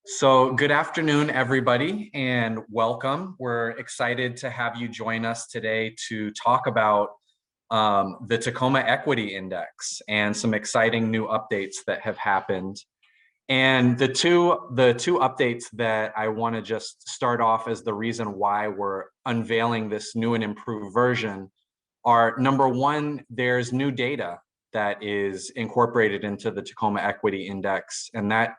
So, good afternoon, everybody, and welcome. We're excited to have you join us today to talk about the Tacoma Equity Index and some exciting new updates that have happened. And the two updates that I want to just start off as the reason why we're unveiling this new and improved version are, number one, there's new data that is incorporated into the Tacoma Equity Index, and that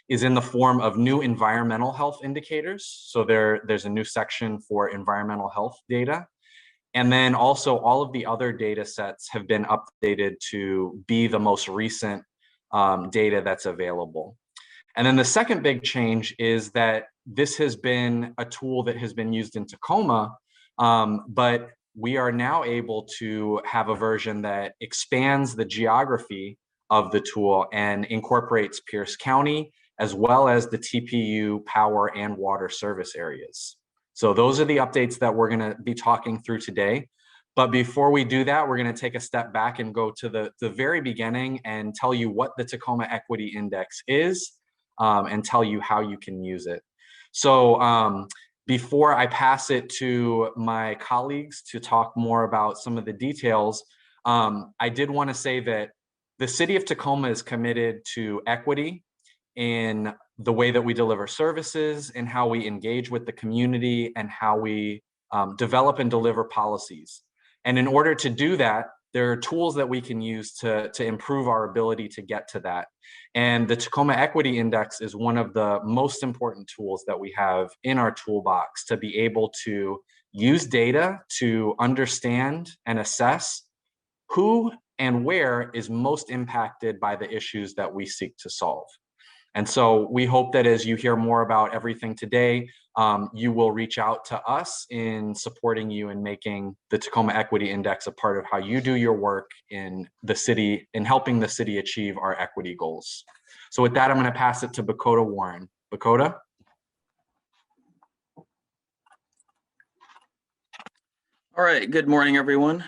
is in the form of new environmental health indicators. So there's a new section for environmental health data. And then also all of the other data sets have been updated to be the most recent data that's available. And then the second big change is that this has been a tool that has been used in Tacoma, but we are now able to have a version that expands the geography of the tool and incorporates Pierce County, as well as the TPU power and water service areas. So those are the updates that we're going to be talking through today. But before we do that, we're going to take a step back and go to the very beginning and tell you what the Tacoma Equity Index is, and tell you how you can use it. So before I pass it to my colleagues to talk more about some of the details, I did want to say that the City of Tacoma is committed to equity in the way that we deliver services and how we engage with the community and how we develop and deliver policies. And in order to do that, there are tools that we can use to improve our ability to get to that. And the Tacoma Equity Index is one of the most important tools that we have in our toolbox to be able to use data to understand and assess who and where is most impacted by the issues that we seek to solve. And so we hope that as you hear more about everything today, you will reach out to us in supporting you in making the Tacoma Equity Index a part of how you do your work in the city, in helping the city achieve our equity goals. So with that, I'm going to pass it to Bakota Warren. Bakota? All right, good morning, everyone.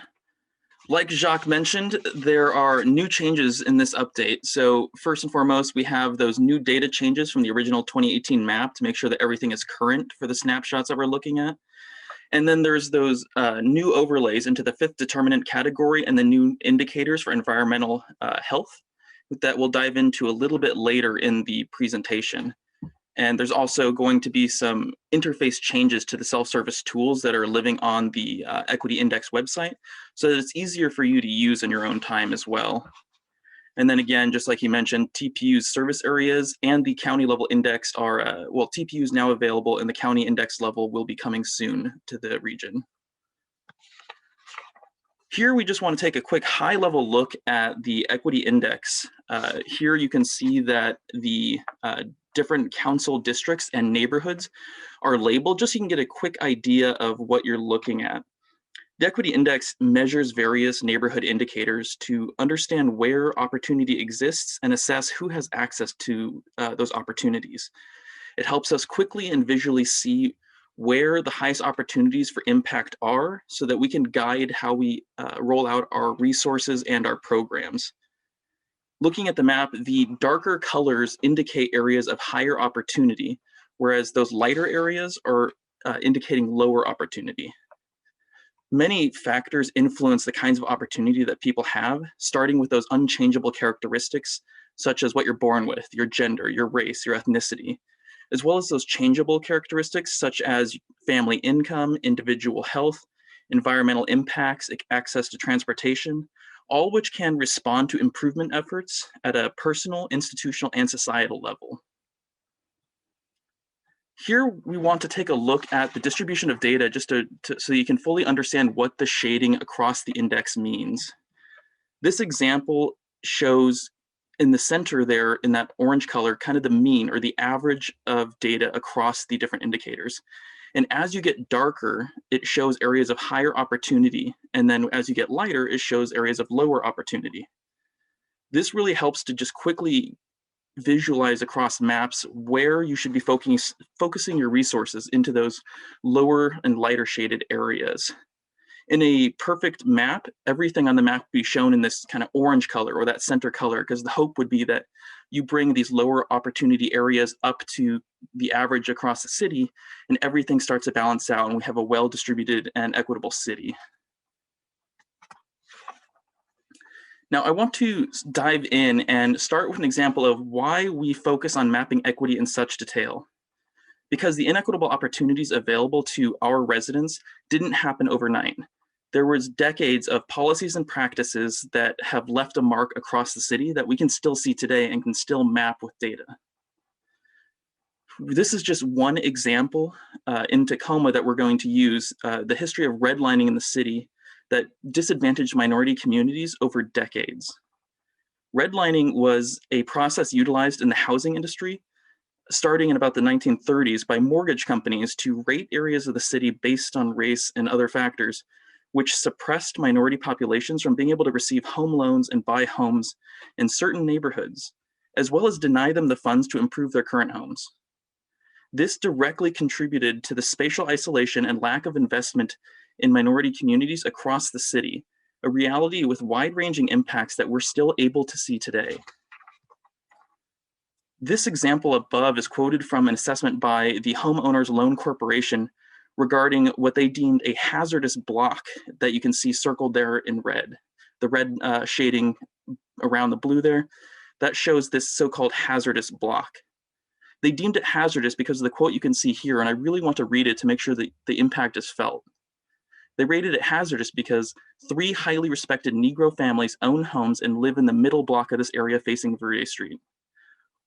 Like Jacques mentioned, there are new changes in this update. So first and foremost, we have those new data changes from the original 2018 map to make sure that everything is current for the snapshots that we're looking at. And then there's those new overlays into the fifth determinant category and the new indicators for environmental health that we'll dive into a little bit later in the presentation. And there's also going to be some interface changes to the self-service tools that are living on the Equity Index website so that it's easier for you to use in your own time as well. And then again, just like you mentioned, TPU's service areas and the county level index are, well, TPU is now available and the county index level will be coming soon to the region. Here we just want to take a quick high level look at the equity index. Here you can see that the different council districts and neighborhoods are labeled just so you can get a quick idea of what you're looking at. The equity index measures various neighborhood indicators to understand where opportunity exists and assess who has access to those opportunities. It helps us quickly and visually see where the highest opportunities for impact are so that we can guide how we roll out our resources and our programs. Looking at the map, the darker colors indicate areas of higher opportunity, whereas those lighter areas are indicating lower opportunity. Many factors influence the kinds of opportunity that people have, starting with those unchangeable characteristics, such as what you're born with, your gender, your race, your ethnicity, as well as those changeable characteristics such as family income, individual health, environmental impacts, access to transportation, all which can respond to improvement efforts at a personal, institutional, and societal level. Here we want to take a look at the distribution of data just so you can fully understand what the shading across the index means. This example shows in the center there, in that orange color, kind of the mean or the average of data across the different indicators. And as you get darker, it shows areas of higher opportunity. And then as you get lighter, it shows areas of lower opportunity. This really helps to just quickly visualize across maps where you should be focusing your resources into those lower and lighter shaded areas. In a perfect map, everything on the map would be shown in this kind of orange color or that center color, because the hope would be that you bring these lower opportunity areas up to the average across the city, and everything starts to balance out, and we have a well-distributed and equitable city. Now, I want to dive in and start with an example of why we focus on mapping equity in such detail. Because the inequitable opportunities available to our residents didn't happen overnight. There was decades of policies and practices that have left a mark across the city that we can still see today and can still map with data. This is just one example in Tacoma that we're going to use, the history of redlining in the city that disadvantaged minority communities over decades. Redlining was a process utilized in the housing industry starting in about the 1930s by mortgage companies to rate areas of the city based on race and other factors, which suppressed minority populations from being able to receive home loans and buy homes in certain neighborhoods, as well as deny them the funds to improve their current homes. This directly contributed to the spatial isolation and lack of investment in minority communities across the city, a reality with wide-ranging impacts that we're still able to see today. This example above is quoted from an assessment by the Homeowners Loan Corporation regarding what they deemed a hazardous block that you can see circled there in red. The red shading around the blue there, that shows this so-called hazardous block. They deemed it hazardous because of the quote you can see here, and I really want to read it to make sure that the impact is felt. They rated it hazardous because 3 highly respected Negro families own homes and live in the middle block of this area facing Verde Street.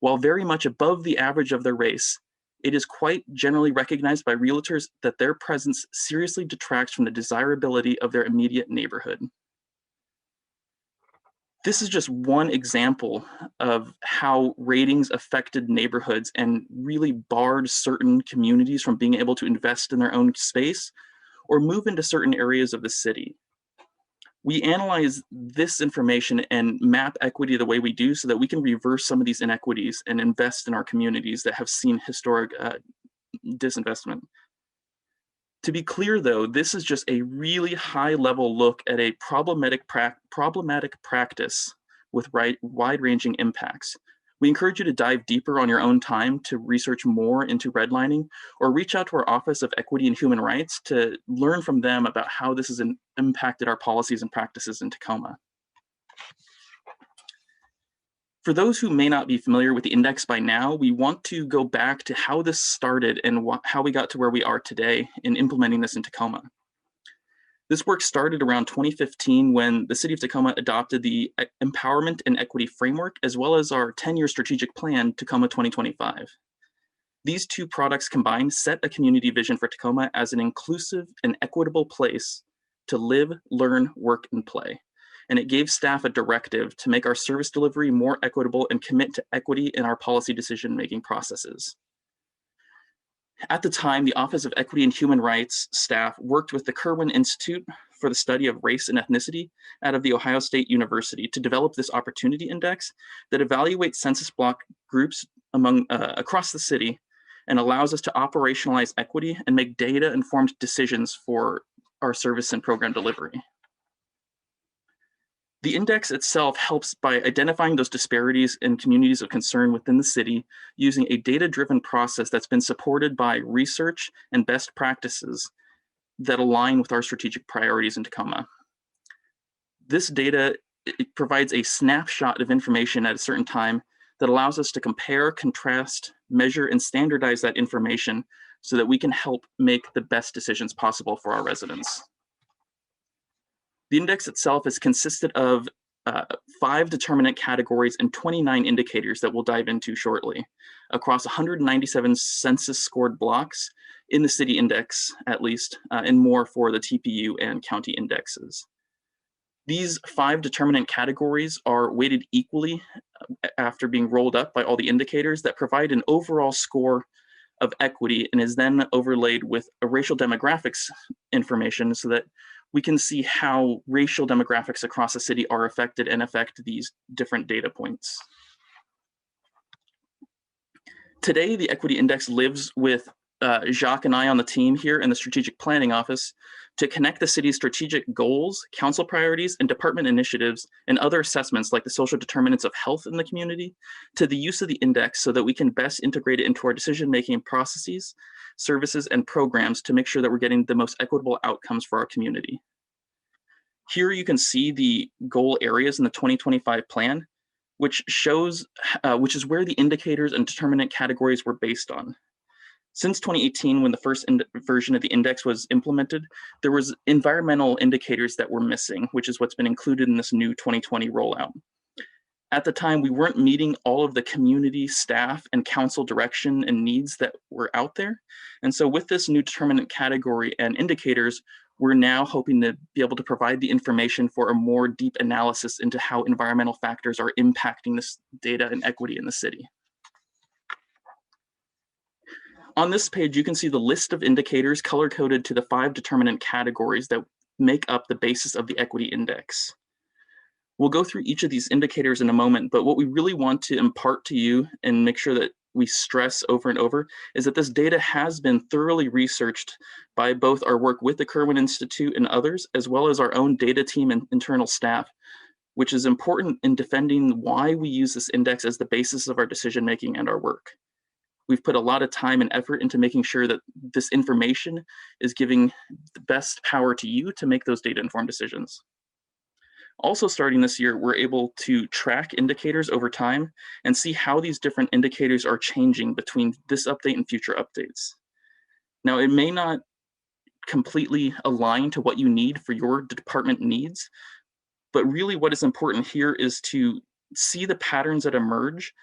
While very much above the average of their race, it is quite generally recognized by realtors that their presence seriously detracts from the desirability of their immediate neighborhood. This is just one example of how ratings affected neighborhoods and really barred certain communities from being able to invest in their own space or move into certain areas of the city. We analyze this information and map equity the way we do so that we can reverse some of these inequities and invest in our communities that have seen historic disinvestment. To be clear though, this is just a really high level look at a problematic practice with wide-ranging impacts. We encourage you to dive deeper on your own time to research more into redlining or reach out to our Office of Equity and Human Rights to learn from them about how this has impacted our policies and practices in Tacoma. For those who may not be familiar with the index by now, we want to go back to how this started and how we got to where we are today in implementing this in Tacoma. This work started around 2015 when the City of Tacoma adopted the Empowerment and Equity Framework, as well as our 10-year strategic plan, Tacoma 2025. These two products combined set a community vision for Tacoma as an inclusive and equitable place to live, learn, work, and play. And it gave staff a directive to make our service delivery more equitable and commit to equity in our policy decision-making processes. At the time, the Office of Equity and Human Rights staff worked with the Kirwan Institute for the Study of Race and Ethnicity out of The Ohio State University to develop this opportunity index that evaluates census block groups across the city and allows us to operationalize equity and make data-informed decisions for our service and program delivery. The index itself helps by identifying those disparities in communities of concern within the city using a data-driven process that's been supported by research and best practices that align with our strategic priorities in Tacoma. This data, it provides a snapshot of information at a certain time that allows us to compare, contrast, measure, and standardize that information so that we can help make the best decisions possible for our residents. The index itself is consisted of 5 determinant categories and 29 indicators that we'll dive into shortly across 197 census scored blocks in the city index, at least, and more for the TPU and county indexes. These 5 determinant categories are weighted equally after being rolled up by all the indicators that provide an overall score of equity and is then overlaid with a racial demographics information so that we can see how racial demographics across the city are affected and affect these different data points. Today, the Equity Index lives with Jacques and I on the team here in the Strategic Planning Office to connect the city's strategic goals, council priorities, and department initiatives and other assessments like the social determinants of health in the community to the use of the index so that we can best integrate it into our decision-making processes, services, and programs to make sure that we're getting the most equitable outcomes for our community. Here you can see the goal areas in the 2025 plan, which shows, which is where the indicators and determinant categories were based on. Since 2018, when the first version of the index was implemented, there was environmental indicators that were missing, which is what's been included in this new 2020 rollout. At the time, we weren't meeting all of the community, staff, and council direction and needs that were out there. And so with this new determinant category and indicators, we're now hoping to be able to provide the information for a more deep analysis into how environmental factors are impacting this data and equity in the city. On this page, you can see the list of indicators color-coded to the 5 determinant categories that make up the basis of the equity index. We'll go through each of these indicators in a moment, but what we really want to impart to you and make sure that we stress over and over is that this data has been thoroughly researched by both our work with the Kirwan Institute and others, as well as our own data team and internal staff, which is important in defending why we use this index as the basis of our decision-making and our work. We've put a lot of time and effort into making sure that this information is giving the best power to you to make those data-informed decisions. Also starting this year, we're able to track indicators over time and see how these different indicators are changing between this update and future updates. Now, it may not completely align to what you need for your department needs, but really what is important here is to see the patterns that emerge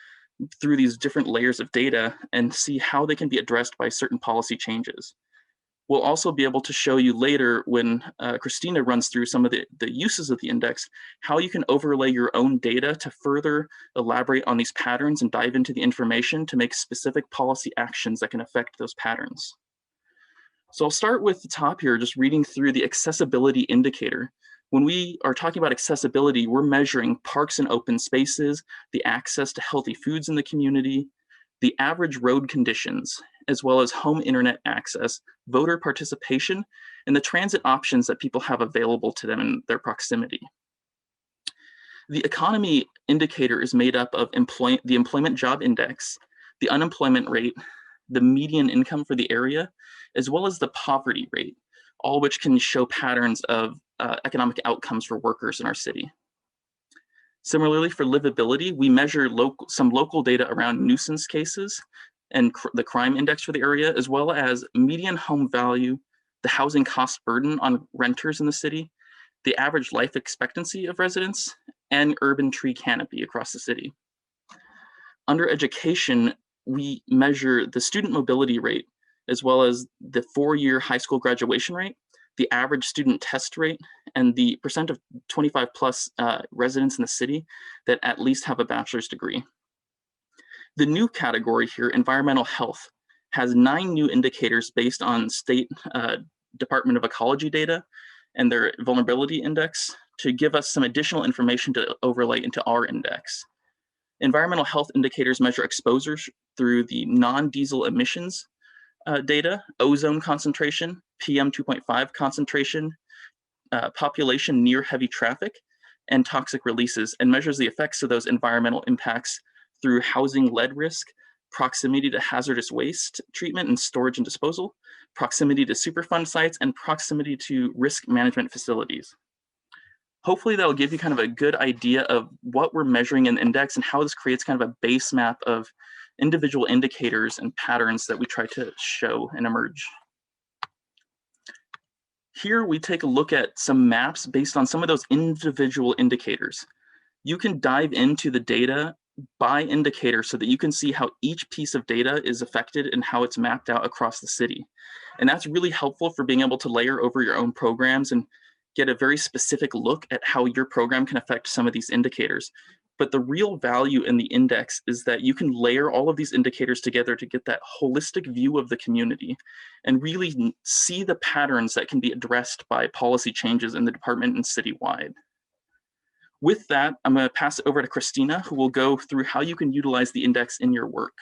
through these different layers of data and see how they can be addressed by certain policy changes. We'll also be able to show you later when Christina runs through some of the uses of the index, how you can overlay your own data to further elaborate on these patterns and dive into the information to make specific policy actions that can affect those patterns. So I'll start with the top here, just reading through the accessibility indicator. When we are talking about accessibility, we're measuring parks and open spaces, the access to healthy foods in the community, the average road conditions, as well as home internet access, voter participation, and the transit options that people have available to them in their proximity. The economy indicator is made up of the employment job index, the unemployment rate, the median income for the area, as well as the poverty rate, all which can show patterns of economic outcomes for workers in our city. Similarly, for livability, we measure some local data around nuisance cases and the crime index for the area, as well as median home value, the housing cost burden on renters in the city, the average life expectancy of residents, and urban tree canopy across the city. Under education, we measure the student mobility rate, as well as the 4-year high school graduation rate, the average student test rate, and the percent of 25 plus residents in the city that at least have a bachelor's degree. The new category here, environmental health, has 9 new indicators based on state Department of Ecology data and their vulnerability index to give us some additional information to overlay into our index. Environmental health indicators measure exposures through the non-diesel emissions data, ozone concentration, PM 2.5 concentration, population near heavy traffic, and toxic releases, and measures the effects of those environmental impacts through housing lead risk, proximity to hazardous waste treatment and storage and disposal, proximity to Superfund sites, and proximity to risk management facilities. Hopefully that'll give you kind of a good idea of what we're measuring in the index and how this creates kind of a base map of individual indicators and patterns that we try to show and emerge. Here we take a look at some maps based on some of those individual indicators. You can dive into the data by indicator so that you can see how each piece of data is affected and how it's mapped out across the city. And that's really helpful for being able to layer over your own programs and get a very specific look at how your program can affect some of these indicators. But the real value in the index is that you can layer all of these indicators together to get that holistic view of the community and really see the patterns that can be addressed by policy changes in the department and citywide. With that, I'm going to pass it over to Christina, who will go through how you can utilize the index in your work.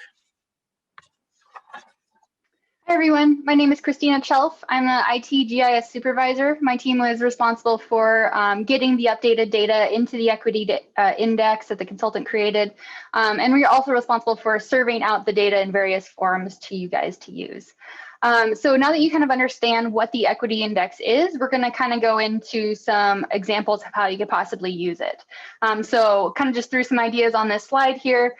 Hi, everyone, my name is Christina Chelf. I'm the IT GIS supervisor. My team was responsible for getting the updated data into the equity index that the consultant created. And we're also responsible for serving out the data in various forms to you guys to use. So now that you kind of understand what the equity index is, we're going to kind of go into some examples of how you could possibly use it. So kind of just threw some ideas on this slide here.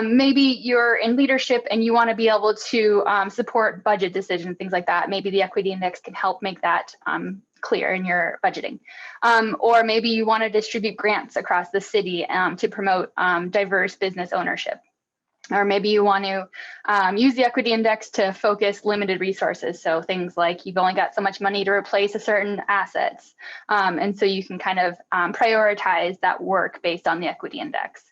Maybe you're in leadership and you want to be able to support budget decisions, things like that. Maybe the equity index can help make that clear in your budgeting. Or maybe you want to distribute grants across the city to promote diverse business ownership. Or maybe you want to use the equity index to focus limited resources. So things like you've only got so much money to replace a certain assets. And so you can kind of prioritize that work based on the equity index.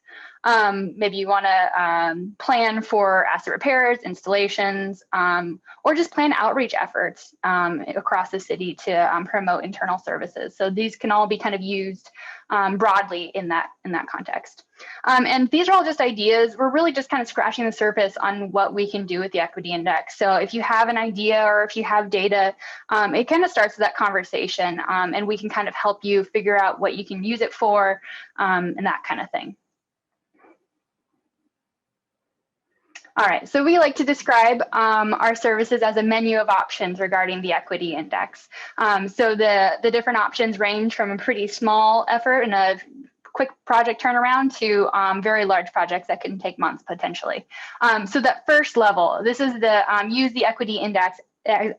Maybe you want to plan for asset repairs, installations, or just plan outreach efforts across the city to promote internal services. So these can all be kind of used broadly in that context. And these are all just ideas. We're really just kind of scratching the surface on what we can do with the equity index. So if you have an idea or if you have data, it kind of starts with that conversation, and we can kind of help you figure out what you can use it for and that kind of thing. All right, so we like to describe our services as a menu of options regarding the equity index. So the different options range from a pretty small effort and a quick project turnaround to very large projects that can take months potentially. So that first level, this is the use the equity index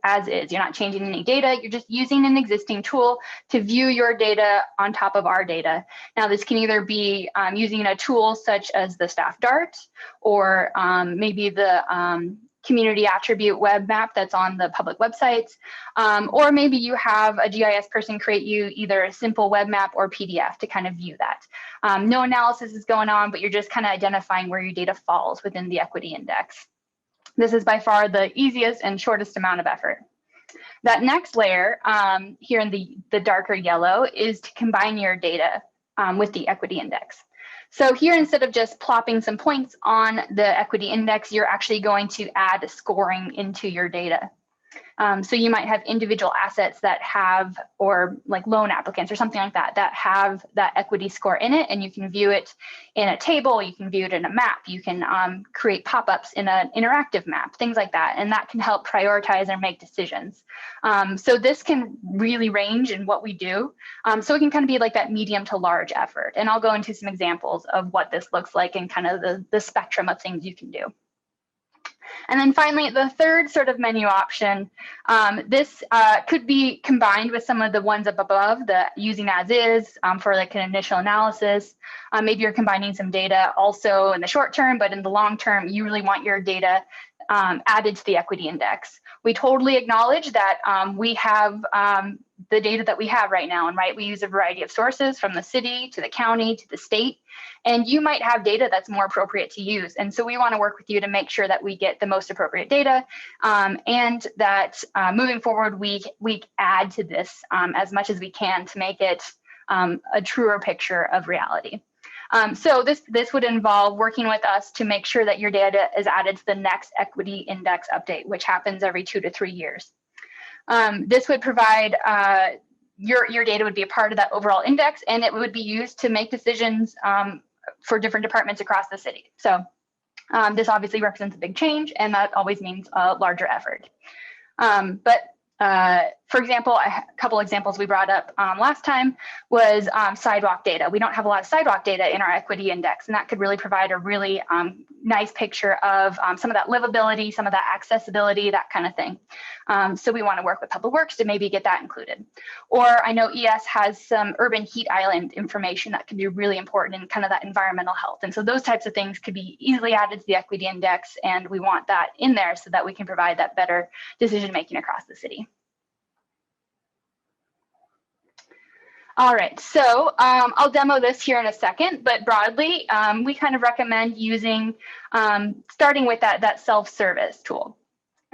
as is. You're not changing any data, you're just using an existing tool to view your data on top of our data. Now this can either be using a tool such as the staff Dart, or maybe the community attribute web map that's on the public websites, or maybe you have a GIS person create you either a simple web map or PDF to kind of view that. No analysis is going on, but you're just kind of identifying where your data falls within the equity index. This is by far the easiest and shortest amount of effort. That next layer here in the darker yellow is to combine your data with the equity index. So here, instead of just plopping some points on the equity index, you're actually going to add scoring into your data. So you might have individual assets that have, or like loan applicants or something like that, that have that equity score in it, and you can view it in a table, you can view it in a map, you can create pop-ups in an interactive map, things like that, and that can help prioritize and make decisions. So this can really range in what we do. So it can kind of be like that medium to large effort, and I'll go into some examples of what this looks like and kind of the spectrum of things you can do. And then finally, the third sort of menu option, this could be combined with some of the ones up above, the using as is for like an initial analysis. Maybe you're combining some data also in the short term, but in the long term, you really want your data added to the equity index. We totally acknowledge that we have the data that we have right now, and we use a variety of sources from the city to the county to the state, and you might have data that's more appropriate to use. And so we want to work with you to make sure that we get the most appropriate data, and that moving forward, we add to this as much as we can to make it a truer picture of reality. So this would involve working with us to make sure that your data is added to the next equity index update, which happens every 2 to 3 years. This would provide, your data would be a part of that overall index, and it would be used to make decisions for different departments across the city. So this obviously represents a big change, and that always means a larger effort. For example, a couple examples we brought up last time was sidewalk data. We don't have a lot of sidewalk data in our equity index, and that could really provide a really nice picture of some of that livability, some of that accessibility, that kind of thing. So we want to work with Public Works to maybe get that included. Or I know ES has some urban heat island information that can be really important in kind of that environmental health. And so those types of things could be easily added to the equity index, and we want that in there so that we can provide that better decision making across the city. All right, so I'll demo this here in a second, but broadly, we kind of recommend using, starting with that self-service tool.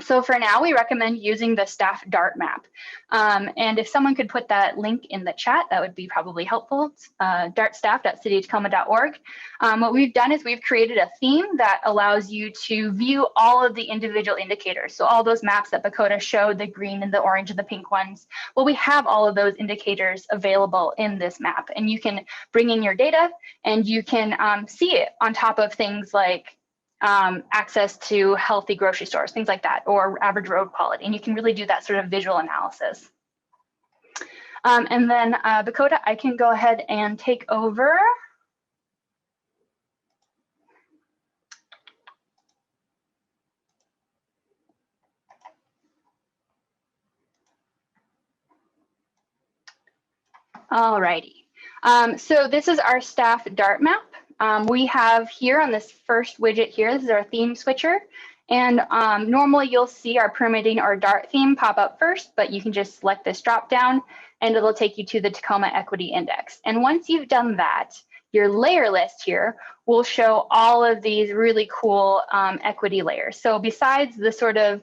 So for now, we recommend using the staff DART map. And if someone could put that link in the chat, that would be probably helpful, dartstaff.cityoftacoma.org. What we've done is we've created a theme that allows you to view all of the individual indicators. So all those maps that Bakota showed, the green and the orange and the pink ones, well, we have all of those indicators available in this map. And you can bring in your data and you can see it on top of things like access to healthy grocery stores, things like that, or average road quality. And you can really do that sort of visual analysis. And then Bakota, I can go ahead and take over. All righty. So this is our staff DART map. We have here on this first widget here, this is our theme switcher. And normally you'll see our permitting or DART theme pop up first, but you can just select this drop down and it'll take you to the Tacoma Equity Index. And once you've done that, your layer list here will show all of these really cool equity layers. So besides the sort of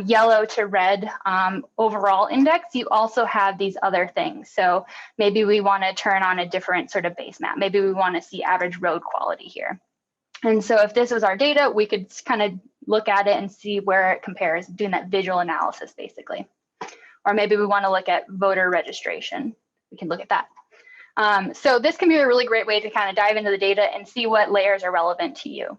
yellow to red overall index, you also have these other things. So maybe we want to turn on a different sort of base map. Maybe we want to see average road quality here. And so if this was our data, we could kind of look at it and see where it compares, doing that visual analysis basically. Or maybe we want to look at voter registration. We can look at that. So this can be a really great way to kind of dive into the data and see what layers are relevant to you.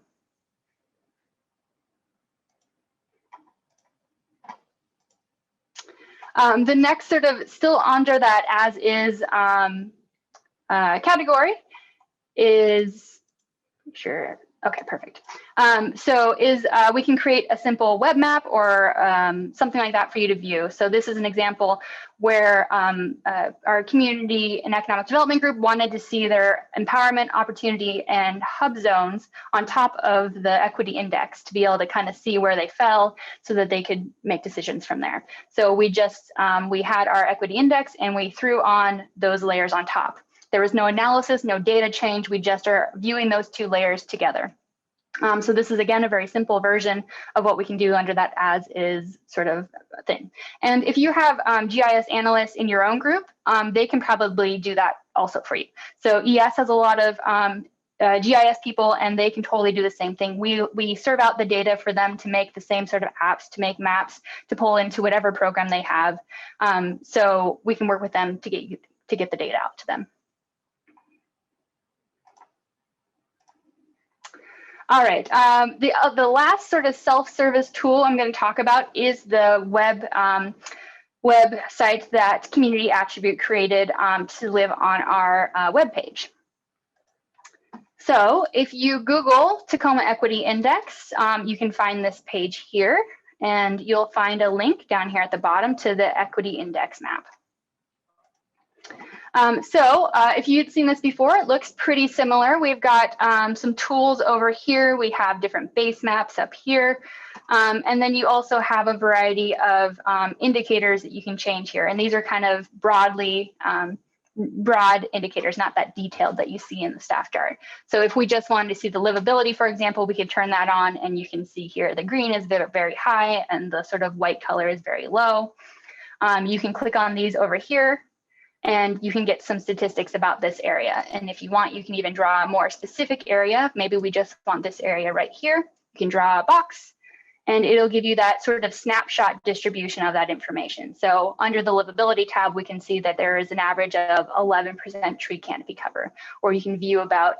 The next sort of still under that as is category is, sure. Okay, perfect. We can create a simple web map or something like that for you to view. So this is an example where our community and economic development group wanted to see their empowerment, opportunity, and hub zones on top of the equity index to be able to kind of see where they fell so that they could make decisions from there. So we just, we had our equity index and we threw on those layers on top. There was no analysis, no data change. We just are viewing those two layers together. So this is, again, a very simple version of what we can do under that as is sort of thing. And if you have GIS analysts in your own group, they can probably do that also for you. So ES has a lot of GIS people and they can totally do the same thing. We serve out the data for them to make the same sort of apps, to make maps, to pull into whatever program they have. So we can work with them to get the data out to them. All right, the last sort of self-service tool I'm going to talk about is the website that Community Attribute created to live on our web page. So if you Google Tacoma Equity Index, you can find this page here, and you'll find a link down here at the bottom to the Equity Index map. If you'd seen this before, it looks pretty similar. We've got some tools over here. We have different base maps up here. And then you also have a variety of indicators that you can change here. And these are kind of broad indicators, not that detailed that you see in the staff chart. So if we just wanted to see the livability, for example, we could turn that on and you can see here the green is very high and the sort of white color is very low. You can click on these over here and you can get some statistics about this area. And if you want, you can even draw a more specific area. Maybe we just want this area right here. You can draw a box and it'll give you that sort of snapshot distribution of that information. So under the livability tab, we can see that there is an average of 11% tree canopy cover, or you can view about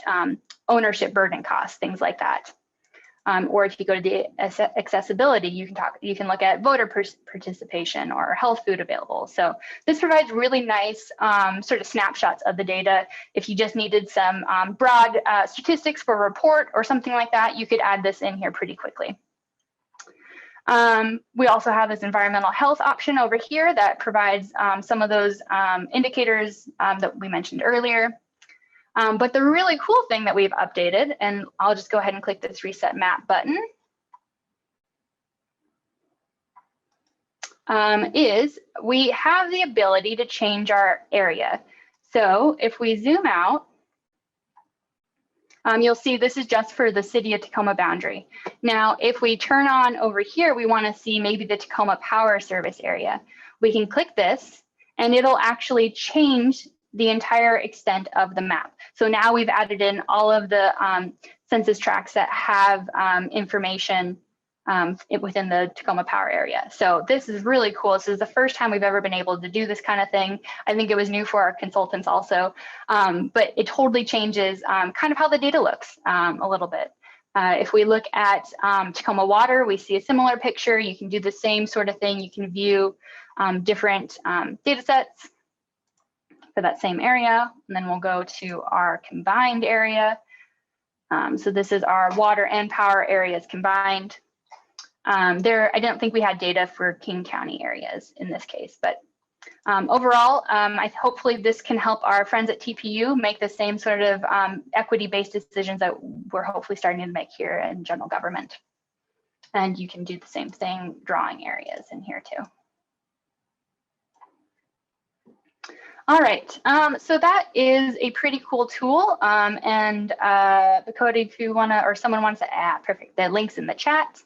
ownership burden costs, things like that. Or if you go to the accessibility, you can look at voter participation or health food available. So this provides really nice sort of snapshots of the data. If you just needed some broad statistics for a report or something like that, you could add this in here pretty quickly. We also have this environmental health option over here that provides some of those indicators that we mentioned earlier. But the really cool thing that we've updated, and I'll just go ahead and click this reset map button, is we have the ability to change our area. So if we zoom out, You'll see this is just for the City of Tacoma boundary. Now, if we turn on over here, we want to see maybe the Tacoma Power Service area. We can click this and it'll actually change the entire extent of the map. So now we've added in all of the census tracts that have information within the Tacoma Power area. So this is really cool. This is the first time we've ever been able to do this kind of thing. I think it was new for our consultants also, but it totally changes kind of how the data looks a little bit. If we look at Tacoma Water, we see a similar picture. You can do the same sort of thing. You can view different data sets for that same area. And then we'll go to our combined area. So this is our water and power areas combined. I don't think we had data for King County areas in this case, but overall, hopefully this can help our friends at TPU make the same sort of equity-based decisions that we're hopefully starting to make here in general government. And you can do the same thing, drawing areas in here too. All right, so that is a pretty cool tool. And Dakota, if you wanna, or someone wants to add, perfect, the link's in the chat.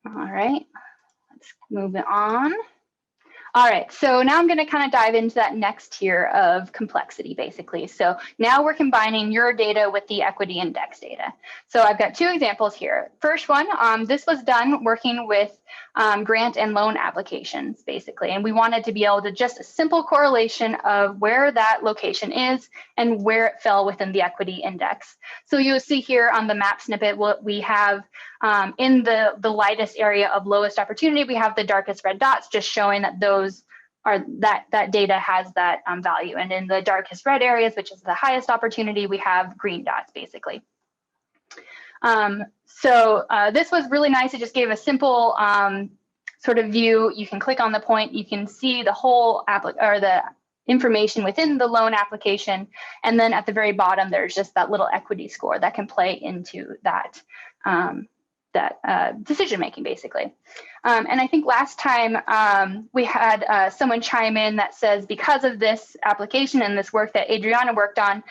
All right, let's move it on. All right, so now I'm going to kind of dive into that next tier of complexity, basically. So now we're combining your data with the equity index data. So I've got two examples here. First one, this was done working with grant and loan applications, basically. And we wanted to be able to just a simple correlation of where that location is and where it fell within the equity index. So you'll see here on the map snippet, what we have in the lightest area of lowest opportunity, we have the darkest red dots, just showing that those are that data has that value. And in the darkest red areas, which is the highest opportunity, we have green dots, basically. So this was really nice. It just gave a simple sort of view. You can click on the point, you can see the whole the information within the loan application. And then at the very bottom, there's just that little equity score that can play into that decision making, basically. And I think last time we had someone chime in that says because of this application and this work that Adriana worked on,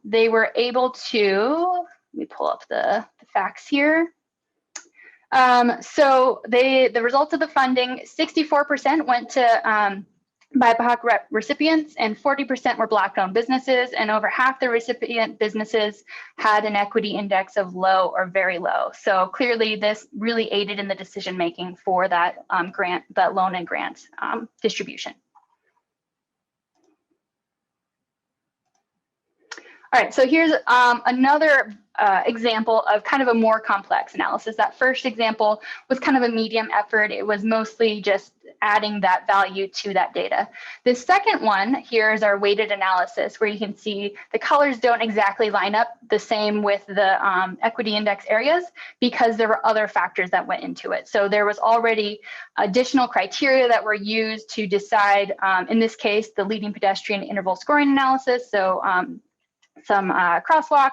they were able to, let me pull up the facts here. So the results of the funding, 64% went to BIPOC recipients and 40% were Black-owned businesses, and over half the recipient businesses had an equity index of low or very low. So clearly this really aided in the decision-making for that that loan and grant distribution. All right, so here's another example of kind of a more complex analysis. That first example was kind of a medium effort. It was mostly just adding that value to that data. The second one here is our weighted analysis, where you can see the colors don't exactly line up the same with the equity index areas because there were other factors that went into it. So there was already additional criteria that were used to decide, in this case, the leading pedestrian interval scoring analysis. So some crosswalk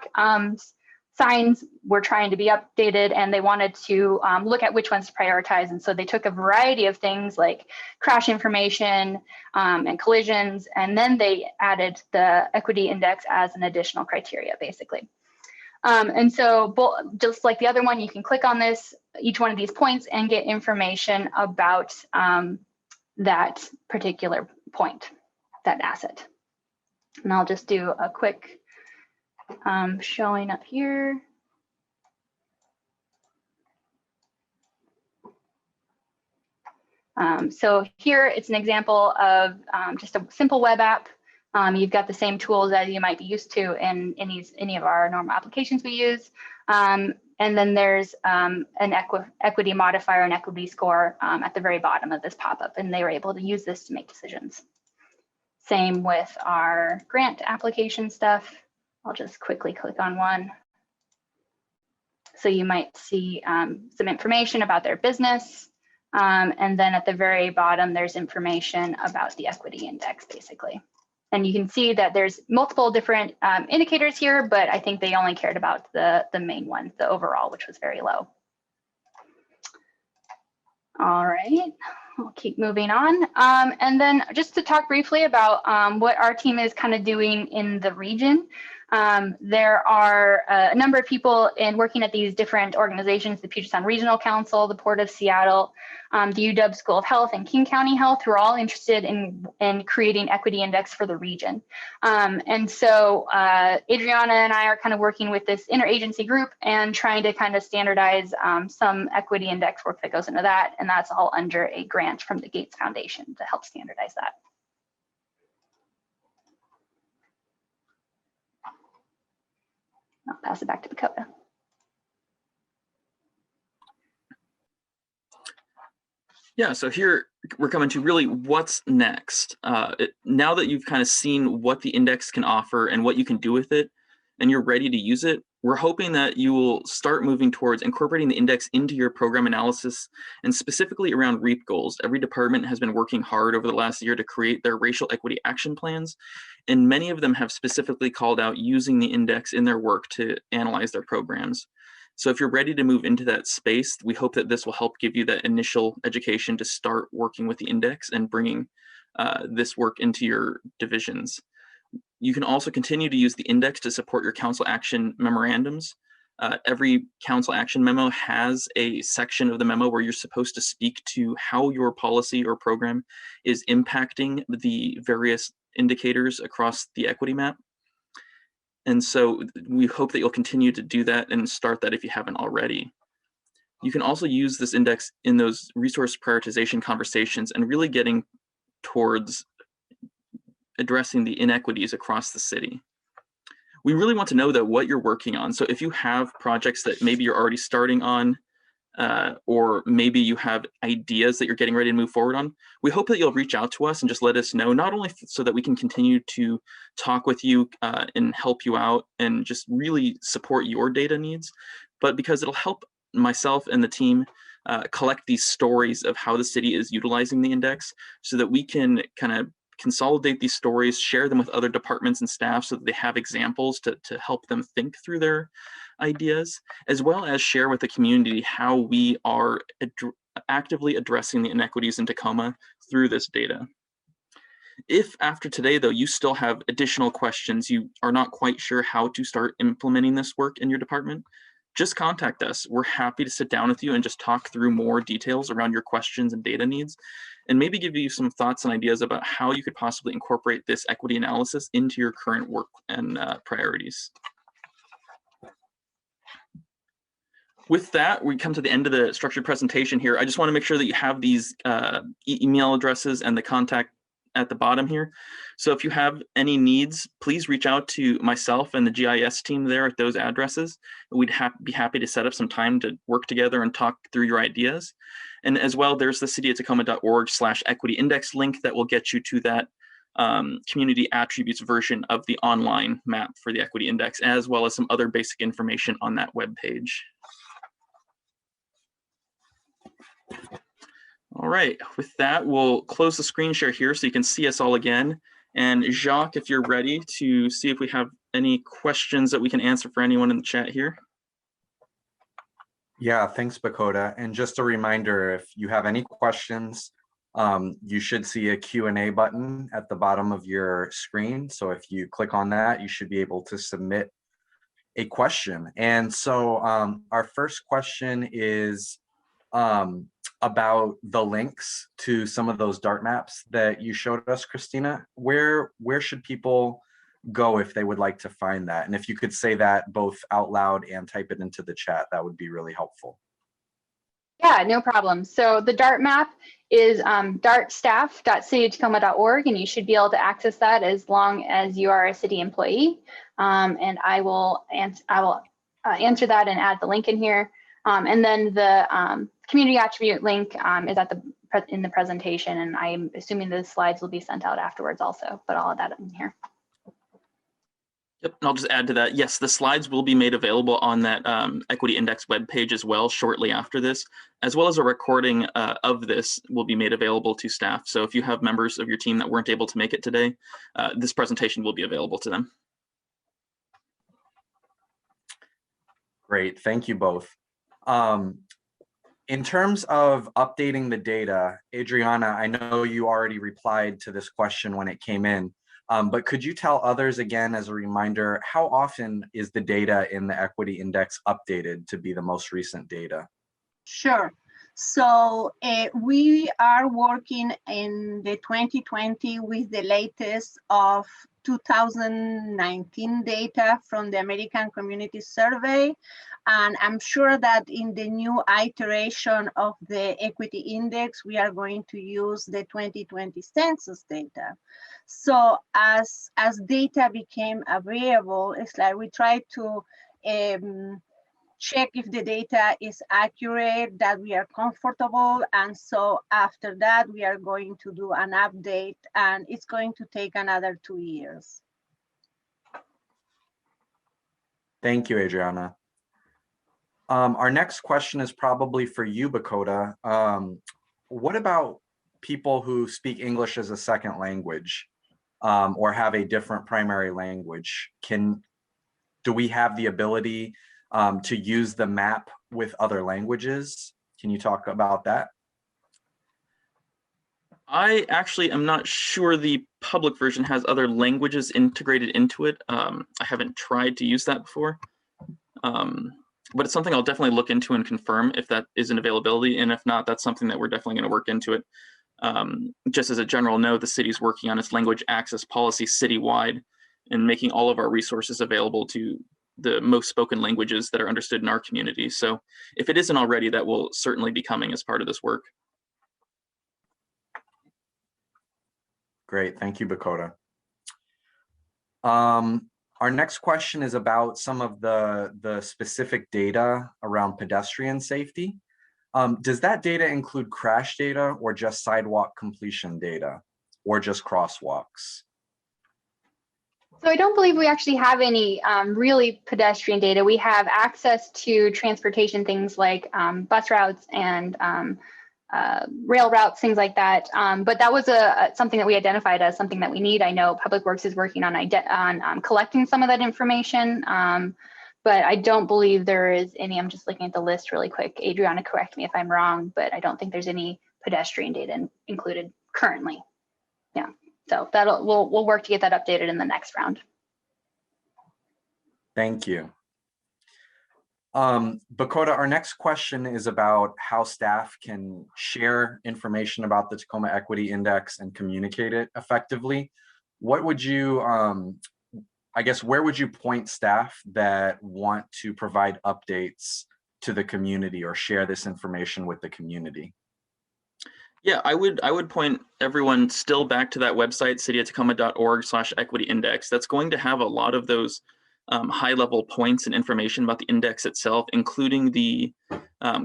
signs were trying to be updated, and they wanted to look at which ones to prioritize. And so they took a variety of things like crash information and collisions, and then they added the equity index as an additional criteria, basically. And so just like the other one, you can click on each one of these points and get information about that particular point, that asset. And I'll just do a quick showing up here. So here it's an example of just a simple web app. You've got the same tools as you might be used to in any of our normal applications we use. And then there's an equity modifier and equity score at the very bottom of this pop-up, and they were able to use this to make decisions. Same with our grant application stuff. I'll just quickly click on one. So you might see some information about their business. And then at the very bottom, there's information about the equity index, basically. And you can see that there's multiple different indicators here, but I think they only cared about the main one, the overall, which was very low. All right, we'll keep moving on. And then just to talk briefly about what our team is kind of doing in the region. There are a number of people working at these different organizations, the Puget Sound Regional Council, the Port of Seattle, the UW School of Health, and King County Health, who are all interested in creating equity index for the region. And so Adriana and I are kind of working with this interagency group and trying to kind of standardize some equity index work that goes into that. And that's all under a grant from the Gates Foundation to help standardize that. I'll pass it back to Dakota. Yeah, so here we're coming to really what's next. Now that you've kind of seen what the index can offer and what you can do with it, and you're ready to use it, we're hoping that you will start moving towards incorporating the index into your program analysis, and specifically around REAP goals. Every department has been working hard over the last year to create their racial equity action plans, and many of them have specifically called out using the index in their work to analyze their programs. So if you're ready to move into that space, we hope that this will help give you that initial education to start working with the index and bringing this work into your divisions. You can also continue to use the index to support your council action memorandums. Every council action memo has a section of the memo where you're supposed to speak to how your policy or program is impacting the various indicators across the equity map. And so we hope that you'll continue to do that and start that if you haven't already. You can also use this index in those resource prioritization conversations and really getting towards addressing the inequities across the city. We really want to know that what you're working on. So if you have projects that maybe you're already starting on, or maybe you have ideas that you're getting ready to move forward on, we hope that you'll reach out to us and just let us know, not only so that we can continue to talk with you and help you out and just really support your data needs, but because it'll help myself and the team collect these stories of how the city is utilizing the index so that we can kind of consolidate these stories, share them with other departments and staff so that they have examples to help them think through their ideas, as well as share with the community how we are actively addressing the inequities in Tacoma through this data. If after today, though, you still have additional questions, you are not quite sure how to start implementing this work in your department, just contact us. We're happy to sit down with you and just talk through more details around your questions and data needs, and maybe give you some thoughts and ideas about how you could possibly incorporate this equity analysis into your current work and priorities. With that, we come to the end of the structured presentation here. I just want to make sure that you have these email addresses and the contact at the bottom here. So if you have any needs, please reach out to myself and the GIS team there at those addresses. We'd be happy to set up some time to work together and talk through your ideas. And as well, there's the cityoftacoma.org/equity index link that will get you to that community attributes version of the online map for the equity index, as well as some other basic information on that web page. All right, with that, we'll close the screen share here so you can see us all again. And Jacques, if you're ready to see if we have any questions that we can answer for anyone in the chat here. Yeah, thanks, Bakota. And just a reminder, if you have any questions, you should see a Q&A button at the bottom of your screen. So if you click on that, you should be able to submit a question. And so our first question is about the links to some of those DART maps that you showed us, Christina. Where should people go if they would like to find that? And if you could say that both out loud and type it into the chat, that would be really helpful. Yeah, no problem. So the DART map is dartstaff.cityoftacoma.org, and you should be able to access that as long as you are a city employee. And I will answer that and add the link in here. And then the community attribute link is in the presentation, and I'm assuming the slides will be sent out afterwards also, but all of that in here. Yep, and I'll just add to that. Yes, the slides will be made available on that Equity Index webpage as well shortly after this, as well as a recording of this will be made available to staff. So if you have members of your team that weren't able to make it today, this presentation will be available to them. Great, thank you both. In terms of updating the data, Adriana, I know you already replied to this question when it came in, But could you tell others again, as a reminder, how often is the data in the equity index updated to be the most recent data? Sure. So we are working in the 2020 with the latest of 2019 data from the American Community Survey. And I'm sure that in the new iteration of the equity index, we are going to use the 2020 census data. So as data became available, it's like we try to check if the data is accurate, that we are comfortable. And so after that, we are going to do an update, and it's going to take another 2 years. Thank you, Adriana. Our next question is probably for you, Bakota. What about people who speak English as a second language or have a different primary language? Do we have the ability to use the map with other languages? Can you talk about that? I actually am not sure the public version has other languages integrated into it. I haven't tried to use that before. But it's something I'll definitely look into and confirm if that is an availability. And if not, that's something that we're definitely going to work into it. Just as a general note, the city's working on its language access policy citywide and making all of our resources available to the most spoken languages that are understood in our community. So if it isn't already, that will certainly be coming as part of this work. Great, thank you, Bakota. Our next question is about some of the specific data around pedestrian safety. Does that data include crash data or just sidewalk completion data or just crosswalks? So I don't believe we actually have any really pedestrian data. We have access to transportation, things like bus routes and rail routes, things like that. But that was something that we identified as something that we need. I know Public Works is working on collecting some of that information, but I don't believe there is any. I'm just looking at the list really quick. Adriana, correct me if I'm wrong, but I don't think there's any pedestrian data included currently. Yeah. So we'll work to get that updated in the next round. Thank you. Bakota, our next question is about how staff can share information about the Tacoma Equity Index and communicate it effectively. What would you, I guess, where would you point staff that want to provide updates to the community or share this information with the community? Yeah, I would point everyone still back to that website, cityoftacoma.org/equity index. That's going to have a lot of those high-level points and information about the index itself, including the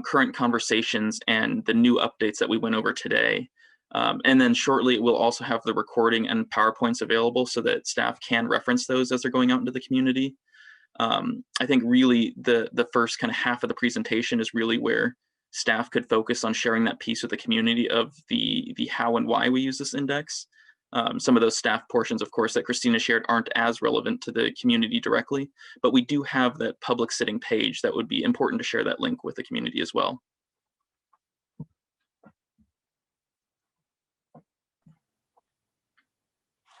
current conversations and the new updates that we went over today. And then shortly, it will also have the recording and PowerPoints available so that staff can reference those as they're going out into the community. I think really the first kind of half of the presentation is really where staff could focus on sharing that piece with the community of the how and why we use this index. Some of those staff portions, of course, that Christina shared aren't as relevant to the community directly, but we do have that public sitting page that would be important to share that link with the community as well.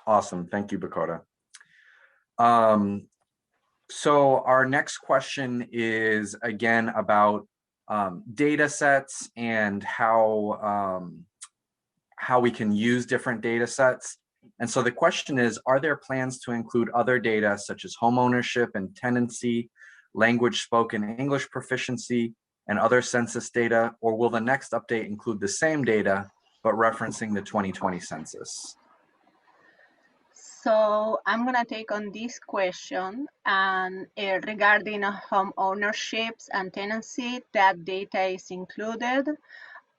Awesome, thank you, Bakota. So our next question is again about data sets and how we can use different data sets. And so the question is, are there plans to include other data such as home ownership and tenancy, language spoken English proficiency, and other census data, or will the next update include the same data, but referencing the 2020 census? So I'm going to take on this question, and regarding home ownerships and tenancy, that data is included.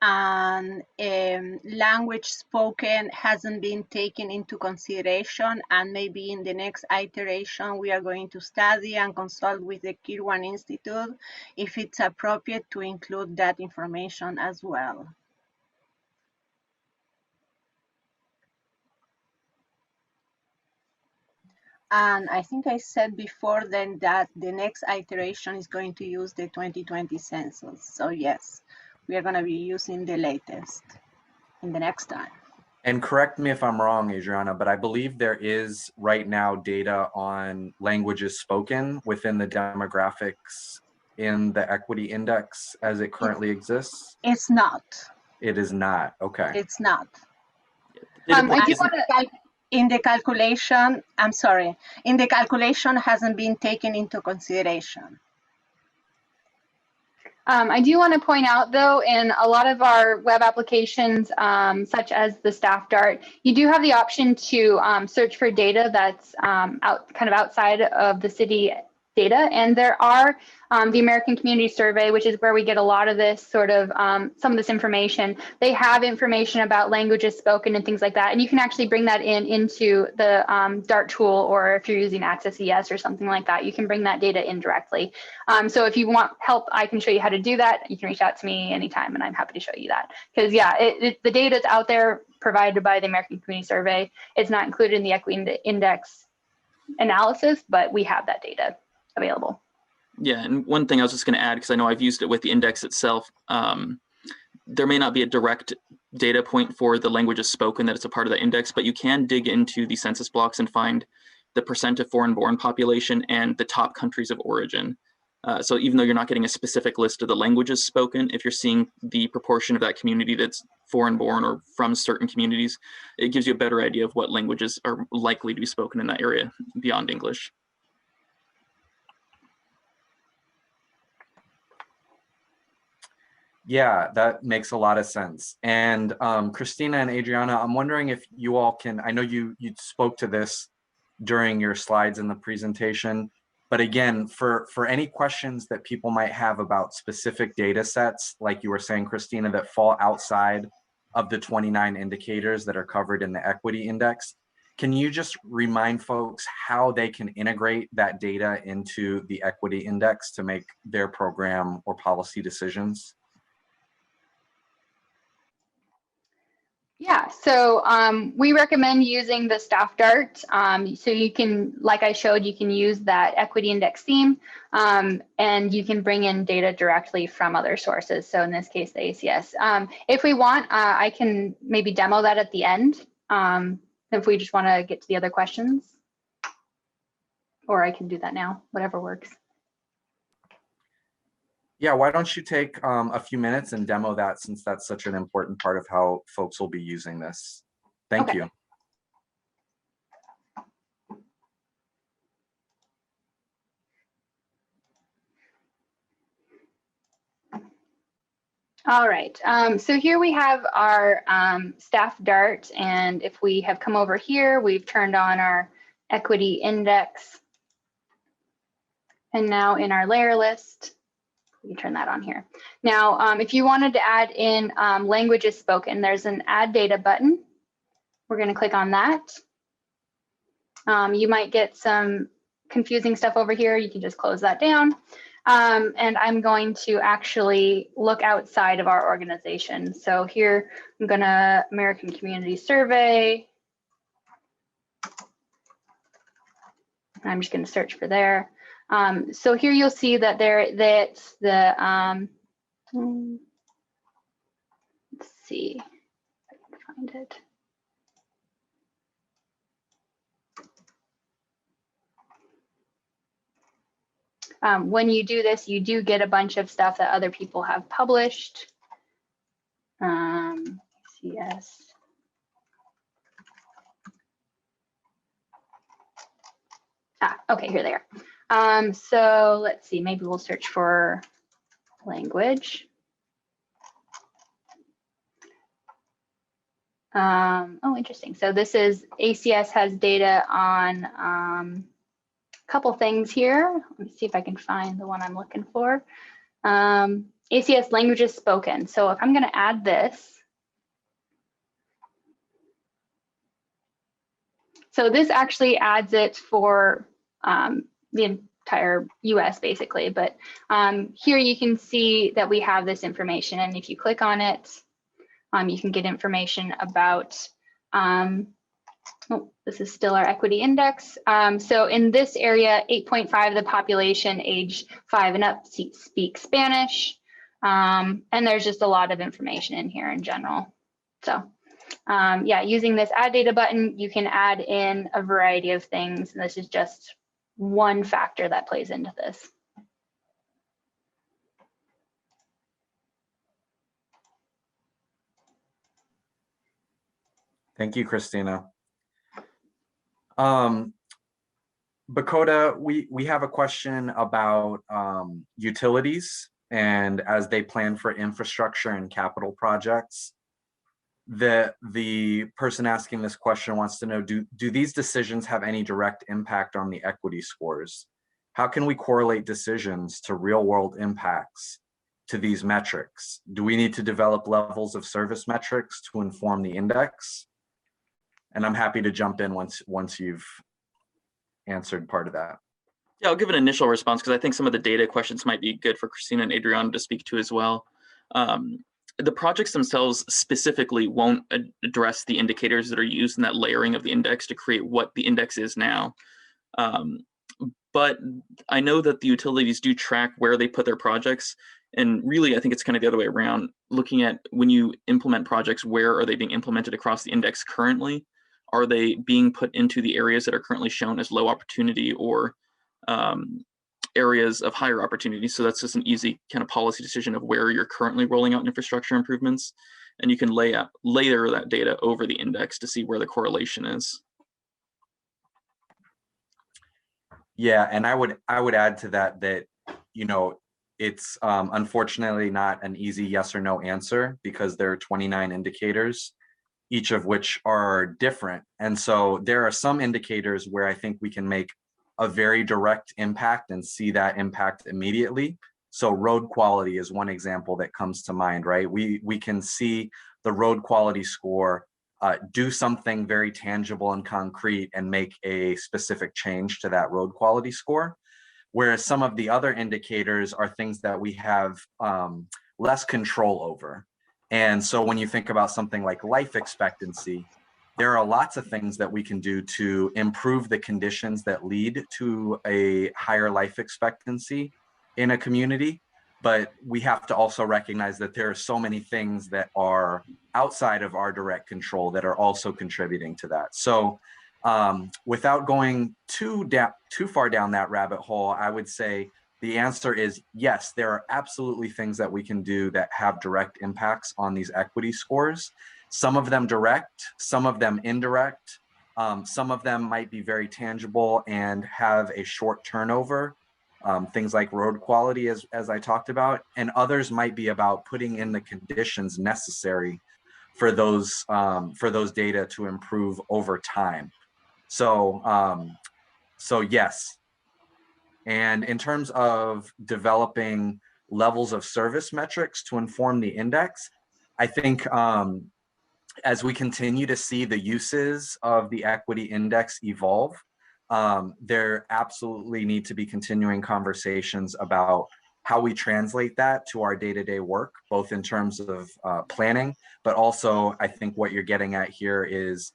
And language spoken hasn't been taken into consideration, and maybe in the next iteration we are going to study and consult with the Kirwan Institute if it's appropriate to include that information as well. And I think I said before then that the next iteration is going to use the 2020 census. So yes, we are going to be using the latest in the next time. And correct me if I'm wrong, Adriana, but I believe there is right now data on languages spoken within the demographics in the equity index as it currently exists. It's not. It is not. Okay. It's not. Data I point do isn't- want to. In the calculation, I'm sorry, in the calculation hasn't been taken into consideration. I do want to point out, though, in a lot of our web applications, such as the Staff Dart, you do have the option to search for data that's kind of outside of the city data. And there are the American Community Survey, which is where we get a lot of this sort of some of this information. They have information about languages spoken and things like that. And you can actually bring that into the Dart tool, or if you're using Access ES or something like that, you can bring that data in directly. So if you want help, I can show you how to do that. You can reach out to me anytime and I'm happy to show you that. Because yeah, the data is out there provided by the American Community Survey. It's not included in the equity index analysis, but we have that data available. Yeah, and one thing I was just going to add, because I know I've used it with the index itself, there may not be a direct data point for the languages spoken that it's a part of the index, but you can dig into the census blocks and find the percent of foreign-born population and the top countries of origin. So even though you're not getting a specific list of the languages spoken, if you're seeing the proportion of that community that's foreign-born or from certain communities, it gives you a better idea of what languages are likely to be spoken in that area beyond English. Yeah, that makes a lot of sense. And Christina and Adriana, I'm wondering if you all can, I know you spoke to this during your slides in the presentation, but again, for any questions that people might have about specific data sets, like you were saying, Christina, that fall outside of the 29 indicators that are covered in the equity index, can you just remind folks how they can integrate that data into the equity index to make their program or policy decisions? Yeah, so we recommend using the Staff Dart. So you can, like I showed, you can use that equity index theme and you can bring in data directly from other sources. So in this case, the ACS. If we want, I can maybe demo that at the end if we just want to get to the other questions. Or I can do that now, whatever works. Yeah, why don't you take a few minutes and demo that, since that's such an important part of how folks will be using this. Thank you. All right, so here we have our Staff Dart, and if we have come over here, we've turned on our equity index. And now in our layer list, we turn that on here. Now, if you wanted to add in languages spoken, there's an add data button. We're going to click on that. You might get some confusing stuff over here. You can just close that down. And I'm going to actually look outside of our organization. So here, I'm going to American Community Survey. I'm just going to search for there. So here you'll see that that's the, let's see if I can find it. When you do this, you do get a bunch of stuff that other people have published. Yes. Okay, here they are. So let's see, maybe we'll search for language. Oh, interesting. So this is ACS has data on a couple things here. Let me see if I can find the one I'm looking for. ACS languages spoken. So if I'm going to add this. So this actually adds it for the entire US basically, but here you can see that we have this information, and if you click on it, you can get information about, oh, this is still our equity index. So in this area, 8.5% of the population age 5 and up speak Spanish, and there's just a lot of information in here in general. So yeah, using this add data button, you can add in a variety of things. And this is just one factor that plays into this. Thank you, Christina. Bakota, we have a question about utilities and as they plan for infrastructure and capital projects. The person asking this question wants to know, do these decisions have any direct impact on the equity scores? How can we correlate decisions to real world impacts to these metrics? Do we need to develop levels of service metrics to inform the index? And I'm happy to jump in once you've answered part of that. Yeah, I'll give an initial response because I think some of the data questions might be good for Christina and Adriana to speak to as well. The projects themselves specifically won't address the indicators that are used in that layering of the index to create what the index is now. But I know that the utilities do track where they put their projects. And really, I think it's kind of the other way around, looking at when you implement projects, where are they being implemented across the index currently? Are they being put into the areas that are currently shown as low opportunity or areas of higher opportunity? So that's just an easy kind of policy decision of where you're currently rolling out infrastructure improvements. And you can layer that data over the index to see where the correlation is. Yeah, and I would add to that, you know, it's unfortunately not an easy yes or no answer because there are 29 indicators, each of which are different. And so there are some indicators where I think we can make a very direct impact and see that impact immediately. So road quality is one example that comes to mind, right? We can see the road quality score do something very tangible and concrete and make a specific change to that road quality score. Whereas some of the other indicators are things that we have less control over. And so when you think about something like life expectancy, there are lots of things that we can do to improve the conditions that lead to a higher life expectancy in a community. But we have to also recognize that there are so many things that are outside of our direct control that are also contributing to that. So without going too far down that rabbit hole, I would say the answer is yes, there are absolutely things that we can do that have direct impacts on these equity scores. Some of them direct, some of them indirect. Some of them might be very tangible and have a short turnover, things like road quality, as I talked about, and others might be about putting in the conditions necessary for those data to improve over time. So yes. And in terms of developing levels of service metrics to inform the index, I think as we continue to see the uses of the equity index evolve, there absolutely need to be continuing conversations about how we translate that to our day-to-day work, both in terms of planning, but also I think what you're getting at here is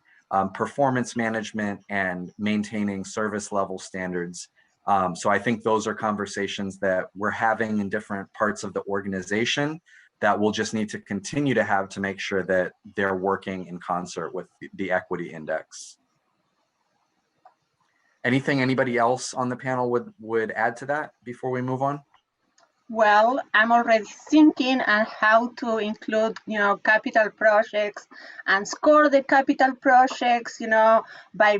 performance management and maintaining service level standards. So I think those are conversations that we're having in different parts of the organization that we'll just need to continue to have to make sure that they're working in concert with the equity index. Anything anybody else on the panel would add to that before we move on? Well, I'm already thinking on how to include, capital projects and score the capital projects, by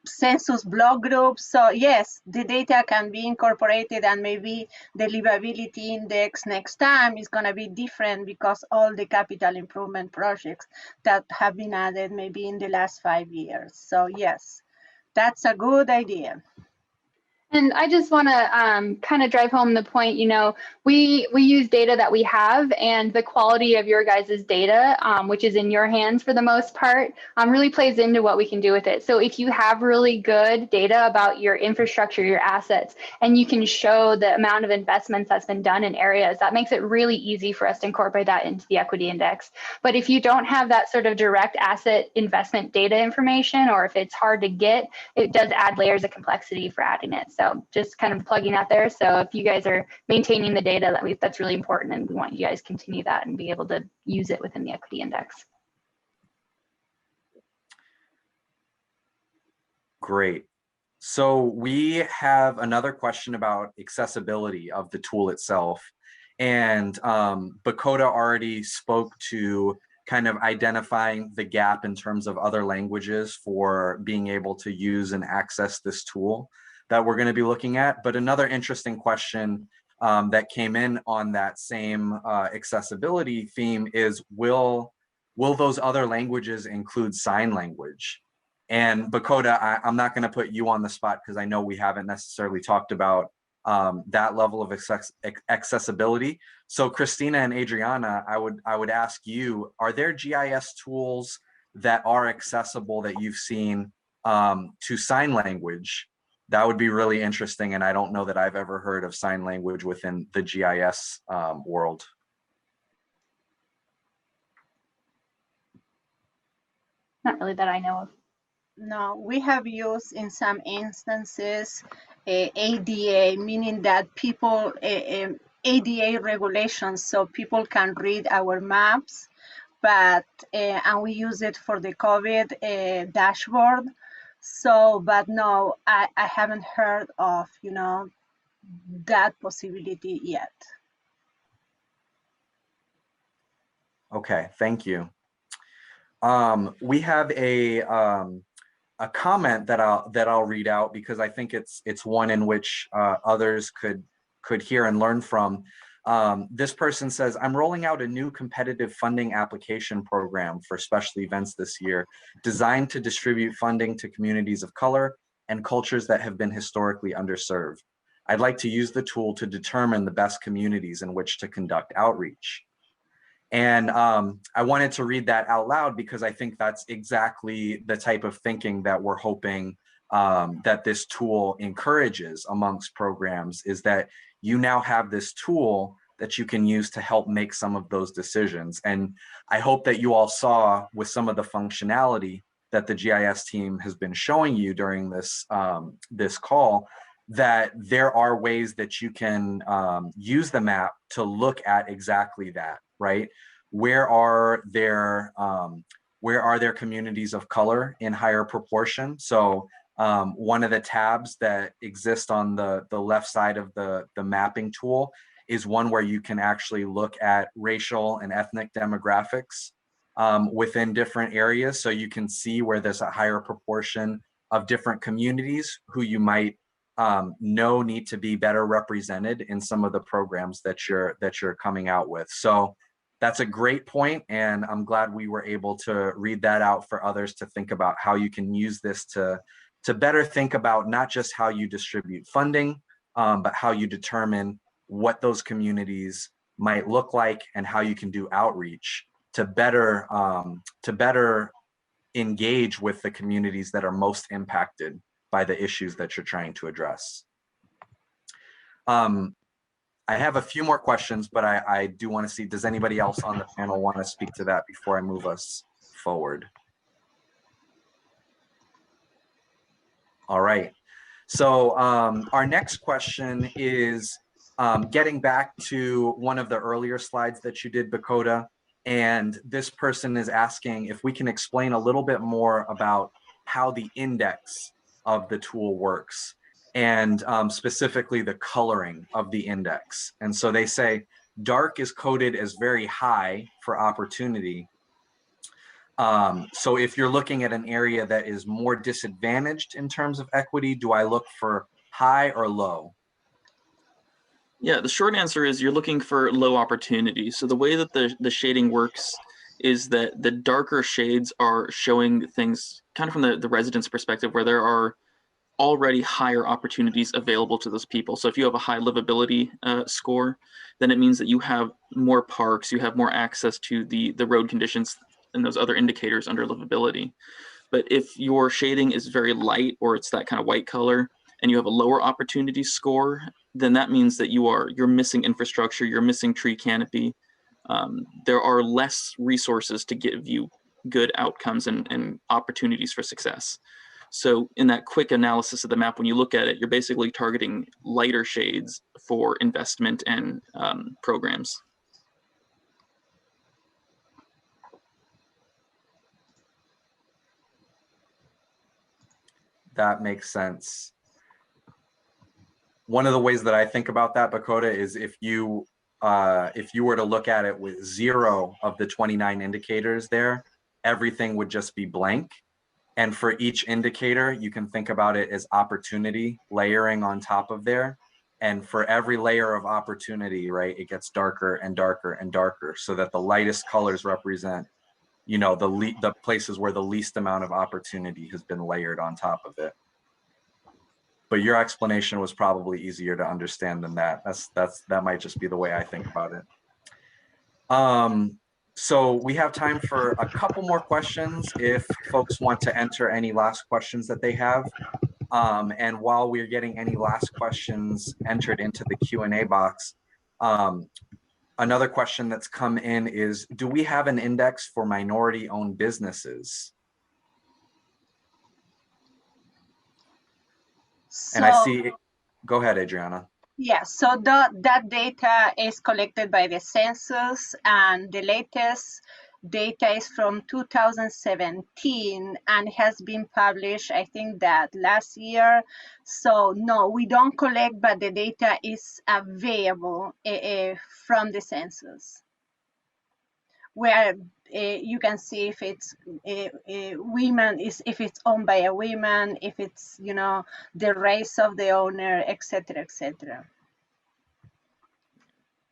census block groups. So yes, the data can be incorporated, and maybe the livability index next time is going to be different because all the capital improvement projects that have been added maybe in the last 5 years. So yes, that's a good idea. And I just want to kind of drive home the point, we use data that we have, and the quality of your guys' data, which is in your hands for the most part, really plays into what we can do with it. So if you have really good data about your infrastructure, your assets, and you can show the amount of investments that's been done in areas, that makes it really easy for us to incorporate that into the equity index. But if you don't have that sort of direct asset investment data information, or if it's hard to get, it does add layers of complexity for adding it. So just kind of plugging that there. So if you guys are maintaining the data, that's really important, and we want you guys to continue that and be able to use it within the equity index. Great. So we have another question about accessibility of the tool itself. And Bakota already spoke to kind of identifying the gap in terms of other languages for being able to use and access this tool that we're going to be looking at. But another interesting question that came in on that same accessibility theme is, will those other languages include sign language? And Bakota, I'm not going to put you on the spot because I know we haven't necessarily talked about that level of accessibility. So Christina and Adriana, I would ask you, are there GIS tools that are accessible that you've seen to sign language? That would be really interesting. And I don't know that I've ever heard of sign language within the GIS world. Not really that I know of. No, we have used in some instances ADA, meaning that people, ADA regulations, so people can read our maps, but, and we use it for the COVID dashboard. So, but no, I haven't heard of, you know, that possibility yet. Okay, thank you. We have a comment that I'll read out because I think it's one in which others could hear and learn from. This person says, I'm rolling out a new competitive funding application program for special events this year, designed to distribute funding to communities of color and cultures that have been historically underserved. I'd like to use the tool to determine the best communities in which to conduct outreach. And I wanted to read that out loud because I think that's exactly the type of thinking that we're hoping that this tool encourages amongst programs, is that you now have this tool that you can use to help make some of those decisions. And I hope that you all saw with some of the functionality that the GIS team has been showing you during this, this call, that there are ways that you can use the map to look at exactly that, right? Where are there communities of color in higher proportion? So one of the tabs that exist on the left side of the mapping tool is one where you can actually look at racial and ethnic demographics within different areas. So you can see where there's a higher proportion of different communities who you might know need to be better represented in some of the programs that you're coming out with. So that's a great point, and I'm glad we were able to read that out for others to think about how you can use this to better think about not just how you distribute funding, but how you determine what those communities might look like and how you can do outreach to better engage with the communities that are most impacted by the issues that you're trying to address. I have a few more questions, but I do want to see, does anybody else on the panel want to speak to that before I move us forward? All right. So our next question is getting back to one of the earlier slides that you did, Bakota. And this person is asking if we can explain a little bit more about how the index of the tool works, and specifically the coloring of the index. And so they say dark is coded as very high for opportunity. So if you're looking at an area that is more disadvantaged in terms of equity, do I look for high or low? Yeah, the short answer is you're looking for low opportunity. So the way that the shading works is that the darker shades are showing things kind of from the resident's perspective, where there are already higher opportunities available to those people. So if you have a high livability score, then it means that you have more parks, you have more access to the road conditions and those other indicators under livability. But if your shading is very light, or it's that kind of white color, and you have a lower opportunity score, then that means that you're missing infrastructure, you're missing tree canopy. There are less resources to give you good outcomes and opportunities for success. So in that quick analysis of the map, when you look at it, you're basically targeting lighter shades for investment and programs. That makes sense. One of the ways that I think about that, Bakota, is if you were to look at it with 0 of the 29 indicators there, everything would just be blank. And for each indicator, you can think about it as opportunity layering on top of there. And for every layer of opportunity, right, it gets darker and darker and darker, so that the lightest colors represent, you know, the places where the least amount of opportunity has been layered on top of it. But your explanation was probably easier to understand than that. That might just be the way I think about it. So we have time for a couple more questions if folks want to enter any last questions that they have. And while we're getting any last questions entered into the Q&A box, another question that's come in is, do we have an index for minority-owned businesses? And I see, go ahead, Adriana. Yeah, so that data is collected by the census, and the latest data is from 2017 and has been published, I think that last year. So no, we don't collect, but the data is available from the census, where you can see if it's women, if it's owned by a woman, if it's, you know, the race of the owner, etc., etc.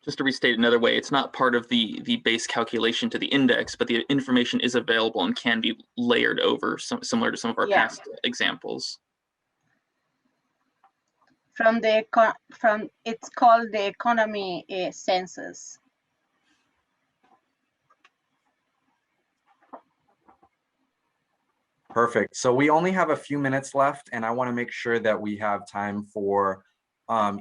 Just to restate another way, it's not part of the base calculation to the index, but the information is available and can be layered over, similar to some of our past examples. It's called the economy census. Perfect. So we only have a few minutes left, and I want to make sure that we have time for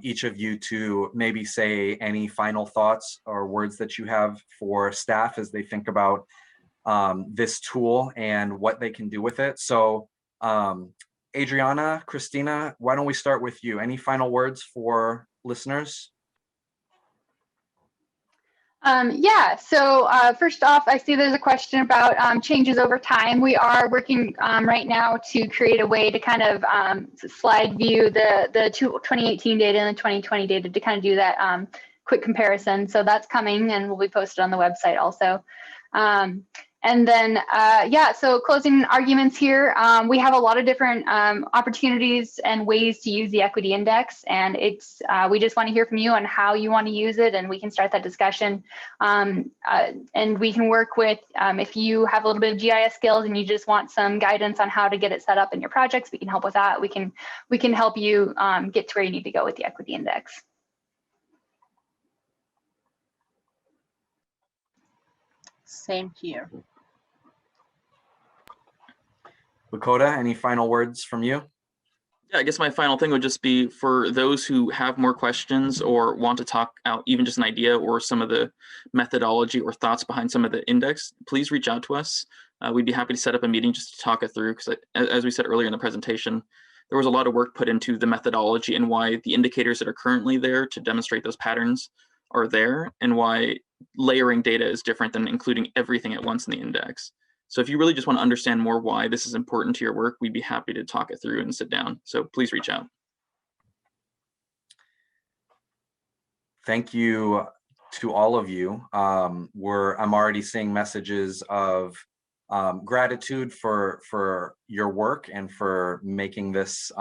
each of you to maybe say any final thoughts or words that you have for staff as they think about this tool and what they can do with it. So Adriana, Christina, why don't we start with you? Any final words for listeners? Yeah, so first off, I see there's a question about changes over time. We are working right now to create a way to kind of slide view the 2018 data and the 2020 data to kind of do that quick comparison. So that's coming and will be posted on the website also. And then, yeah, so closing arguments here, we have a lot of different opportunities and ways to use the equity index, and it's we just want to hear from you on how you want to use it, and we can start that discussion. And we can work with, if you have a little bit of GIS skills and you just want some guidance on how to get it set up in your projects, we can help with that. We can help you get to where you need to go with the equity index. Same here. Lakota, any final words from you? Yeah, I guess my final thing would just be for those who have more questions or want to talk out even just an idea or some of the methodology or thoughts behind some of the index, please reach out to us. We'd be happy to set up a meeting just to talk it through, because as we said earlier in the presentation, there was a lot of work put into the methodology and why the indicators that are currently there to demonstrate those patterns are there, and why layering data is different than including everything at once in the index. So if you really just want to understand more why this is important to your work, we'd be happy to talk it through and sit down. So please reach out. Thank you to all of you. I'm already seeing messages of gratitude for your work and for making this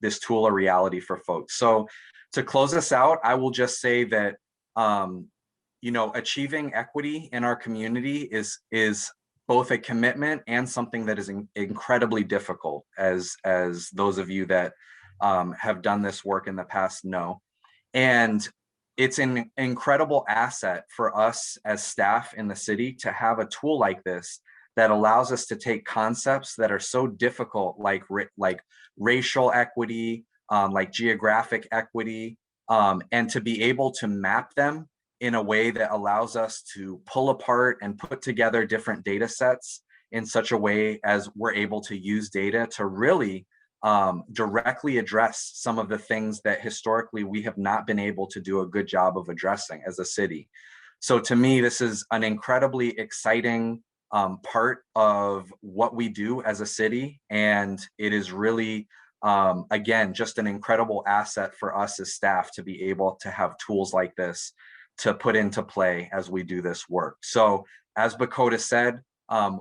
this tool a reality for folks. So to close us out, I will just say that you know, achieving equity in our community is both a commitment and something that is incredibly difficult, as those of you that have done this work in the past know. And it's an incredible asset for us as staff in the city to have a tool like this that allows us to take concepts that are so difficult, like racial equity, like geographic equity, and to be able to map them in a way that allows us to pull apart and put together different data sets in such a way as we're able to use data to really directly address some of the things that historically we have not been able to do a good job of addressing as a city. So to me, this is an incredibly exciting part of what we do as a city. And it is really, again, just an incredible asset for us as staff to be able to have tools like this to put into play as we do this work. So as Bakota said,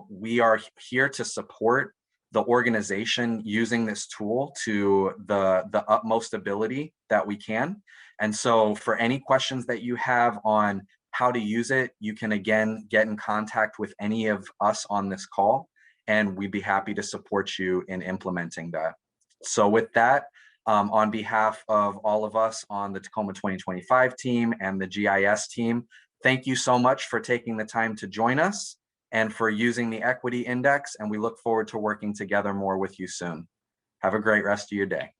we are here to support the organization using this tool to the utmost ability that we can. And so for any questions that you have on how to use it, you can again get in contact with any of us on this call, and we'd be happy to support you in implementing that. So with that, on behalf of all of us on the Tacoma 2025 team and the GIS team, thank you so much for taking the time to join us and for using the Equity Index, and we look forward to working together more with you soon. Have a great rest of your day.